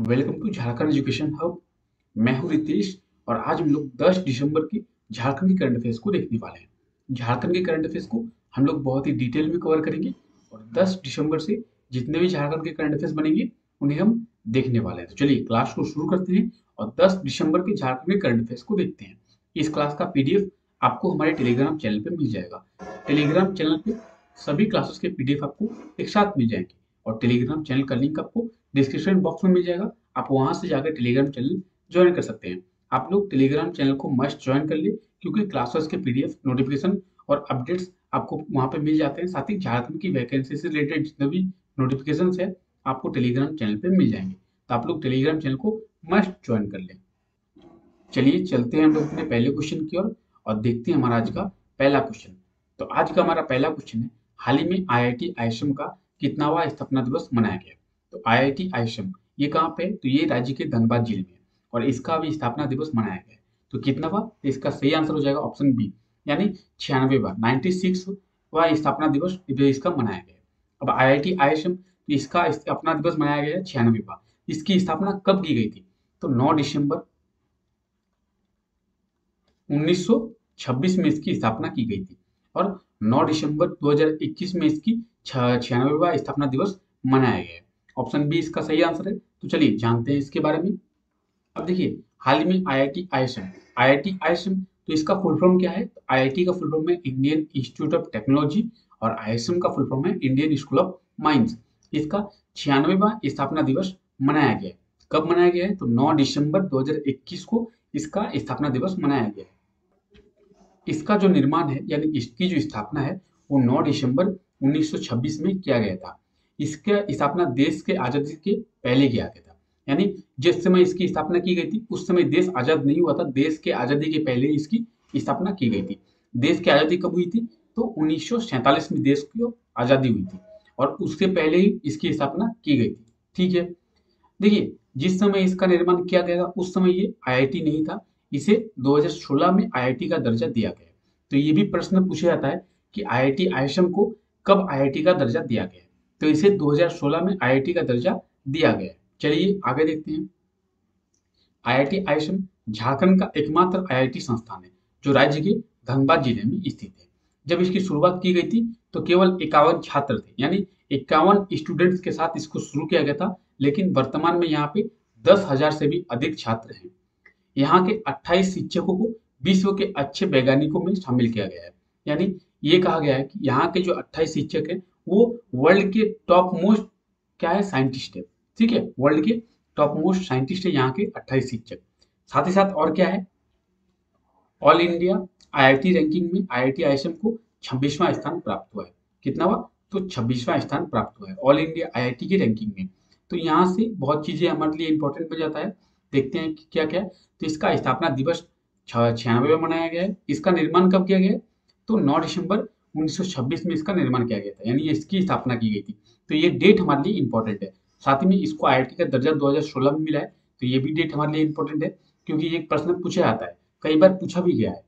Welcome to Jharkhand education hub. मैं हूं रितेश और आज हम लोग 10 दिसंबर की झारखंड की करंट अफेयर्स को देखने वाले हैं। झारखंड के करंट अफेयर्स को हम लोग बहुत ही डिटेल में कवर करेंगे और 10 दिसंबर से जितने भी झारखंड के करंट अफेयर्स बनेंगे उन्हें हम देखने वाले हैं। तो चलिए क्लास को शुरू करते हैं और 10 दिसंबर के झारखंड के करंट अफेयर्स को देखते हैं। इस क्लास का पीडीएफ आपको हमारे टेलीग्राम चैनल पे मिल जाएगा। टेलीग्राम चैनल पे सभी क्लासेस के पीडीएफ आपको एक साथ मिल जाएंगे और टेलीग्राम चैनल का लिंक आपको डिस्क्रिप्शन बॉक्स में मिल जाएगा। आप वहां से जाकर टेलीग्राम चैनल ज्वाइन कर सकते हैं। आप लोग टेलीग्राम चैनल को मस्ट ज्वाइन कर ले क्योंकि क्लासेस के पीडीएफ नोटिफिकेशन और अपडेट्स आपको वहां पे मिल जाते हैं। साथ ही झारखंड की वैकेंसी से रिलेटेड जितने भी नोटिफिकेशन है आपको टेलीग्राम चैनल पे मिल जाएंगे। तो आप लोग टेलीग्राम चैनल को मस्ट ज्वाइन कर लें। चलिए चलते हैं हम लोग अपने पहले क्वेश्चन की ओर और देखते हैं हमारा आज का पहला क्वेश्चन। तो आज का हमारा पहला क्वेश्चन है, हाल ही में आईआईटी आईएसएम का कितनावां स्थापना दिवस मनाया गया। तो आईआईटी आईएसएम ये कहाँ पे है, तो ये राज्य के धनबाद जिले में है और इसका भी स्थापना दिवस मनाया गया है। तो कितनावा, तो इसका सही आंसर हो जाएगा ऑप्शन बी, यानी 96वां 96वां स्थापना दिवस इसका मनाया गया है। अब आईआईटी आईएसएम इसका स्थापना दिवस मनाया गया है 96वां। इसकी स्थापना कब की गई थी, तो 9 दिसंबर 1926 में इसकी स्थापना की गई थी और 9 दिसंबर 2021 में इसकी 96वां स्थापना दिवस मनाया गया है। ऑप्शन बी इसका सही आंसर है। तो चलिए जानते हैं इसके बारे में। अब देखिए, हाल ही में आईआईटी आईएसएम तो इसका फुल फॉर्म क्या है, आईआईटी का फुल फॉर्म है इंडियन इंस्टीट्यूट ऑफ टेक्नोलॉजी और आईएसएम का फुल फॉर्म है इंडियन स्कूल ऑफ माइंस। इसका 96वां स्थापना दिवस मनाया गया है। कब मनाया गया है, तो 9 दिसंबर 2021 को इसका स्थापना दिवस मनाया गया है। इसका जो निर्माण है यानी इसकी जो स्थापना है वो 9 दिसंबर 1926 में किया गया था। इसका स्थापना देश के आजादी के पहले किया गया था, यानी जिस समय इसकी स्थापना की गई थी उस समय देश आजाद नहीं हुआ था। देश के आजादी के पहले इसकी स्थापना की गई थी। देश की आजादी कब हुई थी, तो 1947 में देश की आजादी हुई थी और उससे पहले ही इसकी स्थापना की गई थी। ठीक है, देखिए जिस समय इसका निर्माण किया गया था उस समय ये आईआईटी नहीं था। इसे 2016 में आईआईटी का दर्जा दिया गया। तो ये भी प्रश्न पूछा जाता है कि आईआईटी आईएसएम को कब आईआईटी का दर्जा दिया गया, तो इसे 2016 में आईआईटी का दर्जा दिया गया। चलिए आगे देखते हैं। आईआईटी आईएसएम झारखंड का एकमात्र आईआईटी संस्थान है जो राज्य के धनबाद जिले में स्थित है। जब इसकी शुरुआत की गई थी तो केवल 51 छात्र थे, यानी 51 स्टूडेंट्स के साथ इसको शुरू किया गया था, लेकिन वर्तमान में यहाँ पे 10,000 से भी अधिक छात्र हैं। यहाँ के 28 शिक्षकों को विश्व के अच्छे वैज्ञानिकों में शामिल किया गया है। यानी ये कहा गया है कि यहाँ के जो 28 शिक्षक हैं वो वर्ल्ड के टॉप मोस्ट क्या है, साइंटिस्ट है। ठीक है, वर्ल्ड के टॉप मोस्ट साइंटिस्ट है यहाँ के 28 शिक्षक। साथ ही साथ और क्या है, ऑल इंडिया आईआईटी रैंकिंग में आईआईटी आईएसएम को 26वां स्थान प्राप्त हुआ है। कितना हुआ, तो 26वां स्थान प्राप्त हुआ है ऑल इंडिया आईआईटी की रैंकिंग में। तो यहाँ से बहुत चीजें हमारे लिए इंपॉर्टेंट बन जाता है। देखते हैं कि क्या क्या है। तो इसका स्थापना दिवस 96 में मनाया गया है। इसका निर्माण कब किया गया है, तो 9 दिसंबर 1926 में इसका निर्माण किया गया था, यानी इसकी स्थापना की गई थी। तो ये डेट हमारे लिए इंपॉर्टेंट है। साथ ही में इसको आईआईटी का दर्जा 2016 में मिला है, तो ये भी डेट हमारे लिए इंपॉर्टेंट है क्योंकि ये प्रश्न पूछा जाता है, कई बार पूछा भी गया है।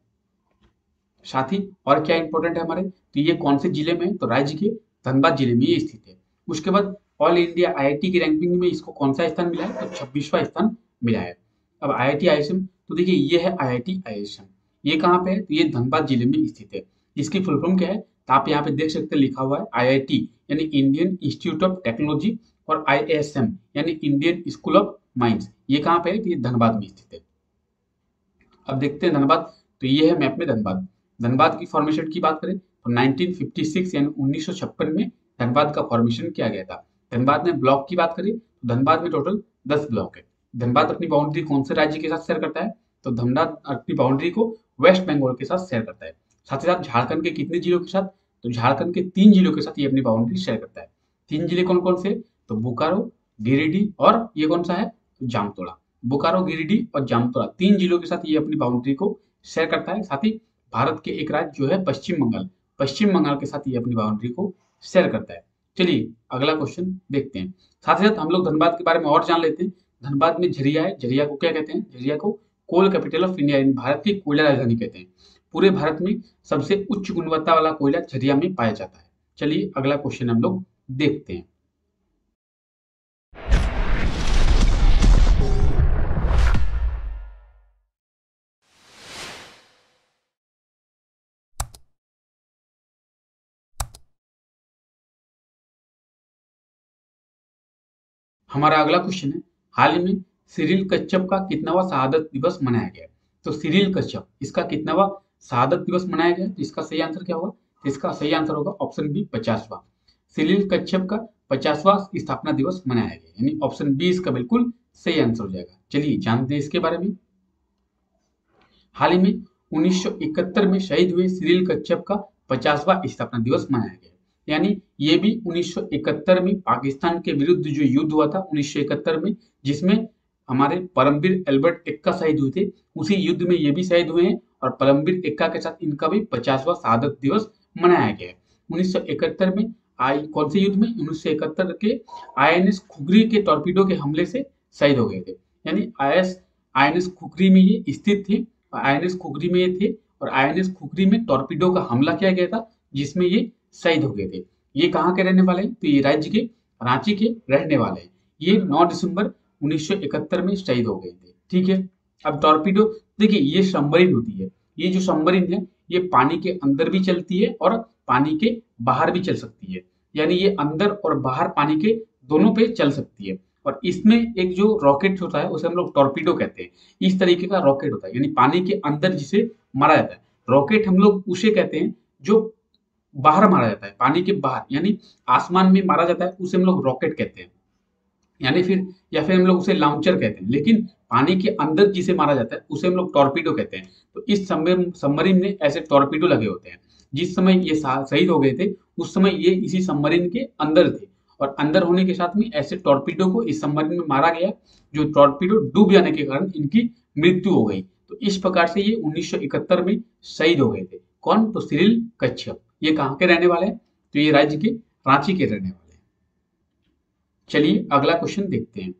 साथ ही और क्या इंपॉर्टेंट है हमारे, तो ये कौन से जिले में है, तो राज्य के धनबाद जिले में ये स्थित है। उसके बाद ऑल इंडिया आईआईटी की रैंकिंग में इसको कौन सा स्थान मिला है, तो 26वां स्थान मिला है। अब आईआईटी आईएसएम, तो देखिए ये है आईआईटी आईएसएम, ये कहाँ पे है, तो ये धनबाद जिले में स्थित है। इसकी फुल फॉर्म क्या है, तो आप यहाँ पे देख सकते हैं लिखा हुआ है आईआईटी यानी इंडियन इंस्टीट्यूट ऑफ टेक्नोलॉजी और आईएसएम यानी इंडियन स्कूल ऑफ माइंस। ये कहाँ पे है, तो ये धनबाद में स्थित है। अब देखते हैं धनबाद, तो ये है मैप में धनबाद। धनबाद की फॉर्मेशन की बात करें तो 1956 यानी 1956 में धनबाद का फॉर्मेशन किया गया था। धनबाद में ब्लॉक की बात करें तो धनबाद में टोटल 10 ब्लॉक है। धनबाद अपनी बाउंड्री कौन से राज्य के साथ शेयर करता है, तो धनबाद अपनी बाउंड्री को वेस्ट बंगाल के साथ शेयर करता है। साथ ही साथ झारखंड के कितने जिलों के साथ, तो झारखंड के 3 जिलों के साथ ये अपनी बाउंड्री शेयर करता है। 3 जिले कौन कौन से, तो बोकारो, गिरिडीह और ये कौन सा है, तो जामतोड़ा। बोकारो, गिरिडीह और जामतोड़ा 3 जिलों के साथ ये अपनी बाउंड्री को शेयर करता है। साथ ही भारत के एक राज्य जो है पश्चिम बंगाल के साथ ये अपनी बाउंड्री को शेयर करता है। चलिए अगला क्वेश्चन देखते हैं। साथ ही साथ हम लोग धनबाद के बारे में और जान लेते हैं। धनबाद में झरिया है, झरिया को क्या कहते हैं, झरिया को कोल कैपिटल ऑफ इंडिया यानी भारत की कोयला राजधानी कहते हैं। पूरे भारत में सबसे उच्च गुणवत्ता वाला कोयला झरिया में पाया जाता है। चलिए अगला क्वेश्चन हम लोग देखते हैं। हमारा अगला क्वेश्चन है, हाल ही में सिरिल कच्छप का कितनावा शहादत दिवस मनाया गया? तो सिरिल कच्छप इसका कितनावा शहादत दिवस मनाया गया? तो इसका सही आंसर क्या होगा? तो इसका सही आंसर होगा ऑप्शन बी 50वां। सिरिल कच्छप का 50वां स्थापना दिवस मनाया गया, यानी ऑप्शन बी इसका बिल्कुल सही आंसर हो जाएगा। चलिए जानते हैं इसके बारे में। हाल ही में 1971 में शहीद हुए सिरिल कच्छप का 50वां स्थापना दिवस मनाया गया, यानी ये भी 1971 में पाकिस्तान के विरुद्ध जो युद्ध हुआ था 1971 में, जिसमें हमारे परमवीर एल्बर्ट एक्का शहीद हुए थे, उसी युद्ध में ये भी शहीद हुए हैं और परमवीर एक्का के साथ इनका भी 50वां शहादत दिवस मनाया गया है। 1971 में कौन से युद्ध में? 1971 के आईएनएस खुगरी के टॉर्पीडो के हमले से शहीद हो गए थे, यानी आईएनएस खुगरी में ये स्थित थे, आईएनएस खुगरी में ये थे और आईएनएस खुगरी में टॉर्पीडो का हमला किया गया था, जिसमें ये शहीद हो गए थे। ये कहाँ के रहने वाले हैं? तो ये राज्य के रांची के रहने वाले हैं। ये 9 दिसंबर 1971 में शहीद हो गए थे। ठीक है, अब टॉर्पीडो देखिए, ये सबमरीन होती है, ये जो सबमरीन है ये पानी के अंदर भी चलती है और पानी के बाहर भी चल सकती है, यानी ये अंदर और बाहर पानी के दोनों पे चल सकती है। और इसमें एक जो रॉकेट होता है उसे हम लोग टॉर्पीडो कहते हैं। इस तरीके का रॉकेट होता है, यानी पानी के अंदर जिसे मारा जाता है। रॉकेट हम लोग उसे कहते हैं जो बाहर मारा जाता है, पानी के बाहर, यानी आसमान में मारा जाता है, उसे हम लोग रॉकेट कहते हैं, यानी फिर हम लोग उसे लॉन्चर कहते हैं। लेकिन पानी के अंदर जिसे मारा जाता है उसे हम लोग टॉर्पीडो कहते हैं। तो इस सबमरीन में ऐसे टॉर्पीडो लगे होते हैं। जिस समय ये शहीद हो गए थे उस समय ये इसी सबमरीन के अंदर थे, और अंदर होने के साथ में ऐसे टॉर्पीडो को इस सबमरीन में मारा गया, जो टॉर्पीडो डूब जाने के कारण इनकी मृत्यु हो गई। तो इस प्रकार से ये 1971 में शहीद हो गए थे। कौन? तो सिरिल कच्छप। ये कहाँ के रहने वाले हैं? तो ये राज्य के रांची के रहने वाले हैं। चलिए अगला क्वेश्चन देखते हैं।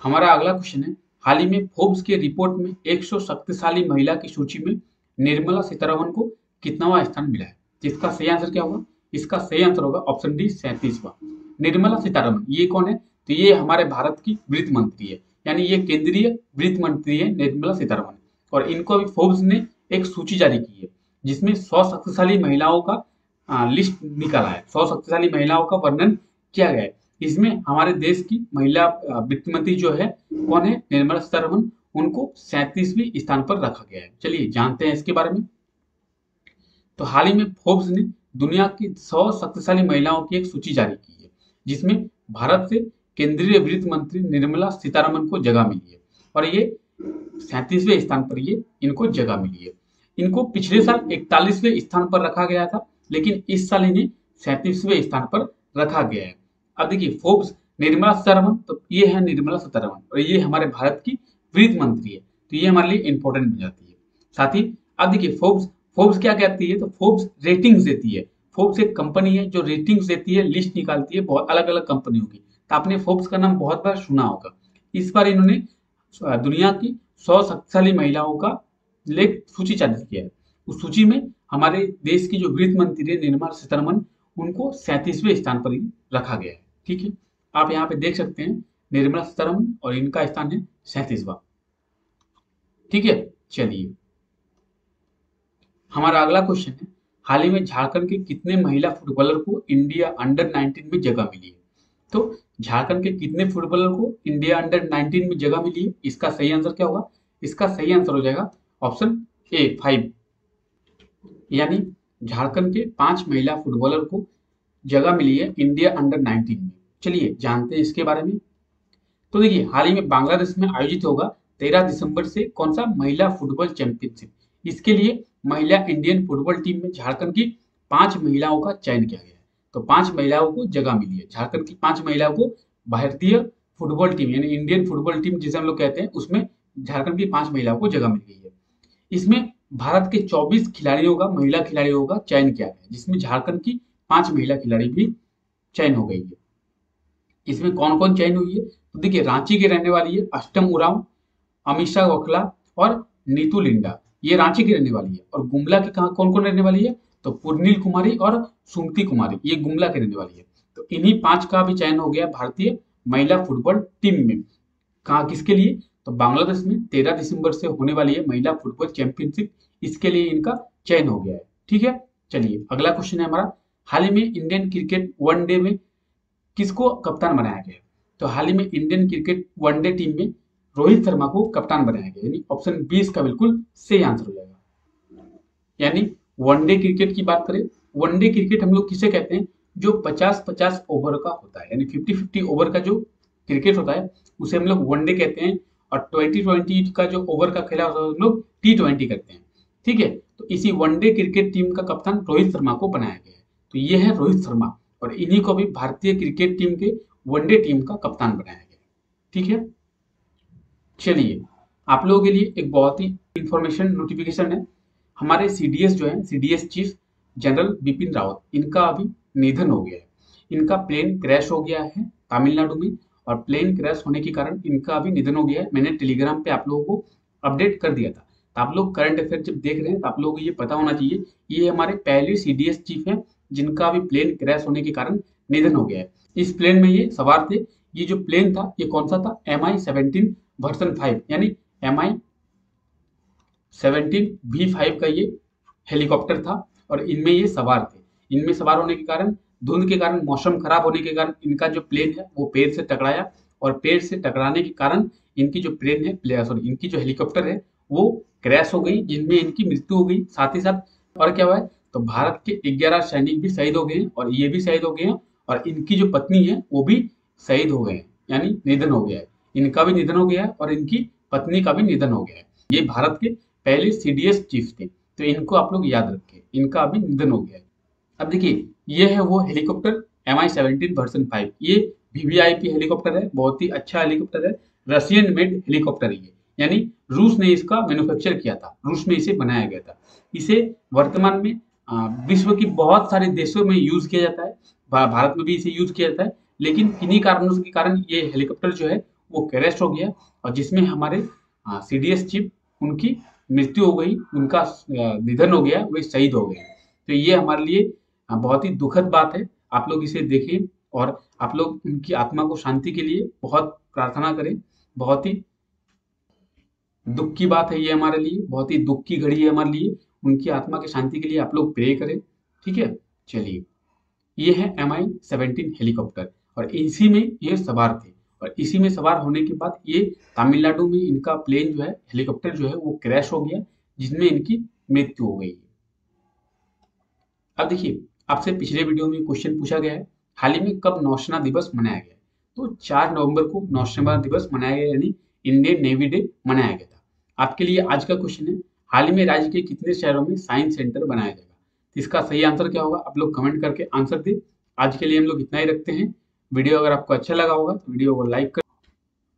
हमारा अगला क्वेश्चन है, हाल ही में फोर्ब्स के रिपोर्ट में 100 शक्तिशाली महिला की सूची में निर्मला सीतारमण को कितनावा स्थान मिला है? इसका सही आंसर क्या होगा? इसका सही आंसर होगा ऑप्शन डी 37वां। निर्मला सीतारमण ये कौन है? तो ये हमारे भारत की वित्त मंत्री है, यानी ये केंद्रीय वित्त मंत्री है निर्मला सीतारमण। और इनको अभी फोर्ब्स ने एक सूची जारी की है जिसमें 100 शक्तिशाली महिलाओं का लिस्ट निकाला है, 100 शक्तिशाली महिलाओं का वर्णन किया गया है। इसमें हमारे देश की महिला वित्त मंत्री जो है कौन है? निर्मला सीतारमण। उनको 37वें स्थान पर रखा गया है। चलिए जानते हैं इसके बारे में। तो हाल ही में फोर्ब्स ने दुनिया की 100 शक्तिशाली महिलाओं की एक सूची जारी की है, जिसमें भारत से केंद्रीय वित्त मंत्री निर्मला सीतारमण को जगह मिली है, और ये 37वें स्थान पर ये इनको जगह मिली है। इनको पिछले साल 41वें स्थान पर रखा गया था, लेकिन इस साल इन्हें 37वें स्थान पर रखा गया है। अब देखिए फोर्ब्स निर्मला सीतारमण, तो ये है निर्मला सीतारमण और ये हमारे भारत की वित्त मंत्री है, तो ये हमारे लिए इंपॉर्टेंट बन जाती है। साथ ही अब देखिए फोर्ब्स क्या कहती है? तो फोर्ब्स रेटिंग्स देती है। फोर्ब्स एक कंपनी है जो रेटिंग्स देती है, लिस्ट निकालती है बहुत अलग अलग कंपनियों की। तो आपने फोर्ब्स का नाम बहुत बार सुना होगा। इस बार इन्होंने दुनिया की 100 शक्तिशाली महिलाओं का सूची जारी किया है। उस सूची में हमारे देश की जो वित्त मंत्री है निर्मला सीतारमण, उनको 37वें स्थान पर ही रखा गया है। ठीक है, आप यहाँ पे देख सकते हैं निर्मला सीतारमण और इनका स्थान है 37वां। ठीक है, चलिए हमारा अगला क्वेश्चन है, हाल ही में झारखंड के कितने महिला फुटबॉलर को इंडिया अंडर 19 में जगह मिली है? तो झारखंड के कितने फुटबॉलर को इंडिया अंडर 19 में जगह मिली है? इसका सही आंसर क्या होगा? इसका सही आंसर हो जाएगा ऑप्शन ए 5, यानी झारखंड के 5 महिला फुटबॉलर को जगह मिली है इंडिया अंडर 19 में। चलिए जानते हैं इसके बारे में। तो देखिए हाल ही में बांग्लादेश में आयोजित होगा 13 दिसंबर से कौन सा? महिला फुटबॉल चैंपियनशिप। इसके लिए महिला इंडियन फुटबॉल टीम में झारखंड की 5 महिलाओं का चयन किया गया है। तो 5 महिलाओं को जगह मिली है, झारखंड की 5 महिलाओं को भारतीय फुटबॉल टीम यानी इंडियन फुटबॉल टीम जिसे हम लोग कहते हैं, उसमें झारखंड की 5 महिलाओं को जगह मिल गई है। इसमें भारत के 24 खिलाड़ियों का, महिला खिलाड़ियों का चयन किया गया, जिसमें झारखंड की 5 महिला खिलाड़ी भी चयन हो गई है। इसमें कौन कौन चयन हुई है? तो देखिए रांची की रहने वाली है अष्टम उरांव, अमीषा वकला और नीतू लिंडा, ये रांची की रहने वाली है। और गुमला की कहाँ कौन कौन रहने वाली है? तो पुरनील कुमारी और सुमति कुमारी, ये गुमला की रहने वाली है। तो इन्हीं 5 का भी चयन हो गया भारतीय महिला फुटबॉल टीम में। कहाँ किसके लिए? तो बांग्लादेश में 13 दिसंबर से होने वाली है महिला फुटबॉल चैंपियनशिप, इसके लिए इनका चयन हो गया है। ठीक है, चलिए अगला क्वेश्चन है हमारा, हाल ही में इंडियन क्रिकेट वनडे में किसको कप्तान बनाया गया? तो हाल ही में इंडियन क्रिकेट वनडे टीम में रोहित शर्मा को कप्तान बनाया गया, यानी ऑप्शन बी इसका बिल्कुल सही आंसर हो जाएगा। यानी वनडे क्रिकेट की बात करें, वनडे क्रिकेट हम लोग किसे कहते हैं? जो 50-50 ओवर का होता है, यानी 50-50 ओवर का जो क्रिकेट होता है उसे हम लोग वनडे कहते हैं। और 20-20 का जो ओवर का खेला होता है हम लोग T20 कहते हैं। ठीक है, तो इसी वनडे क्रिकेट टीम का कप्तान रोहित शर्मा को बनाया गया है। तो ये है रोहित शर्मा, और इन्हीं को भी भारतीय क्रिकेट टीम के वनडे टीम का कप्तान बनाया गया। ठीक है, चलिए आप लोगों के लिए एक बहुत ही इंफॉर्मेशन नोटिफिकेशन है। हमारे सीडीएस जो है, CDS chief general Bipin Rawat, इनका अभी निधन हो गया है। इनका प्लेन क्रैश हो गया है तमिलनाडु में, और प्लेन क्रैश होने के कारण इनका अभी निधन हो गया है। मैंने टेलीग्राम पे आप लोगों को अपडेट कर दिया था। तो आप लोग करंट अफेयर जब देख रहे हैं तो आप लोगों को ये पता होना चाहिए, ये हमारे पहले सीडीएस चीफ हैं जिनका अभी प्लेन क्रैश होने के कारण निधन हो गया है। इस प्लेन में ये सवार थे। ये जो प्लेन था ये कौन सा था? MI-17 वर्जन 5, यानी MI-17V5 का ये हेलीकॉप्टर था, और इनमें ये सवार थे। इनमें सवार होने के कारण, धुंध के कारण, मौसम खराब होने के कारण इनका जो प्लेन है वो पेड़ से टकराया, और पेड़ से टकराने के कारण इनकी जो प्लेन है, सॉरी, इनकी जो हेलीकॉप्टर है वो क्रैश हो गई, जिनमें इनकी मृत्यु हो गई। साथ ही साथ और क्या हुआ है, तो भारत के 11 सैनिक भी शहीद हो गए हैं, और ये भी शहीद हो गए हैं, और इनकी जो पत्नी है वो भी शहीद हो गए हैं, यानी निधन हो गया है। इनका भी निधन हो गया है और इनकी पत्नी का भी निधन हो गया है। ये भारत के पहले सीडीएस चीफ थे, तो इनको आप लोग याद रखें, इनका अभी निधन हो गया है। अब देखिए, ये है वो हेलीकॉप्टर MI-17 वर्जन 5। ये VVIP हेलीकॉप्टर है, बहुत ही अच्छा हेलीकॉप्टर है। रशियन मेड हेलीकॉप्टर है ये, यानी रूस ने इसका मैन्युफैक्चर किया था, रूस में इसे बनाया गया था। इसे वर्तमान में विश्व की बहुत सारे देशों में यूज किया जाता है, भारत में भी इसे यूज किया जाता है। लेकिन किन्हीं कारणों के कारण ये हेलीकॉप्टर जो है वो क्रैश हो गया, और जिसमें हमारे सीडीएस चीफ, उनकी मृत्यु हो गई, उनका निधन हो गया, वे शहीद हो गए। तो ये हमारे लिए बहुत ही दुखद बात है। आप लोग इसे देखें, और आप लोग उनकी आत्मा को शांति के लिए बहुत प्रार्थना करें। बहुत ही दुख की बात है ये हमारे लिए, बहुत ही दुख की घड़ी है हमारे लिए। उनकी आत्मा की शांति के लिए आप लोग प्रे करें। ठीक है, चलिए, ये है MI-17 हेलीकॉप्टर, और इसी में ये सवार थे, और इसी में सवार होने के बाद ये तमिलनाडु में इनका प्लेन जो है, हेलीकॉप्टर जो है वो क्रैश हो गया, जिसमें इनकी मृत्यु हो गई। अब देखिए, आपसे पिछले वीडियो में क्वेश्चन पूछा गया है, हाल ही में कब नौसेना दिवस मनाया गया? तो 4 नवंबर को नौसेना दिवस मनाया गया, यानी इंडियन नेवी डे मनाया गया था। आपके लिए आज का क्वेश्चन है, हाल ही में राज्य के कितने शहरों में साइंस सेंटर बनाया जाएगा? तो इसका सही आंसर क्या होगा? आप लोग कमेंट करके आंसर दें। आज के लिए हम लोग इतना ही रखते हैं। वीडियो अगर आपको अच्छा लगा होगा तो वीडियो को लाइक करें,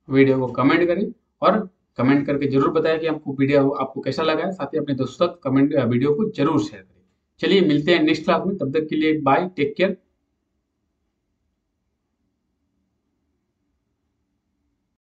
वीडियो को कमेंट करें, और कमेंट करके जरूर बताएं कि आपको वीडियो आपको कैसा लगा है। साथ ही अपने दोस्तों तक वीडियो को जरूर शेयर करें। चलिए, मिलते हैं नेक्स्ट क्लास में, तब तक के लिए बाय, टेक केयर।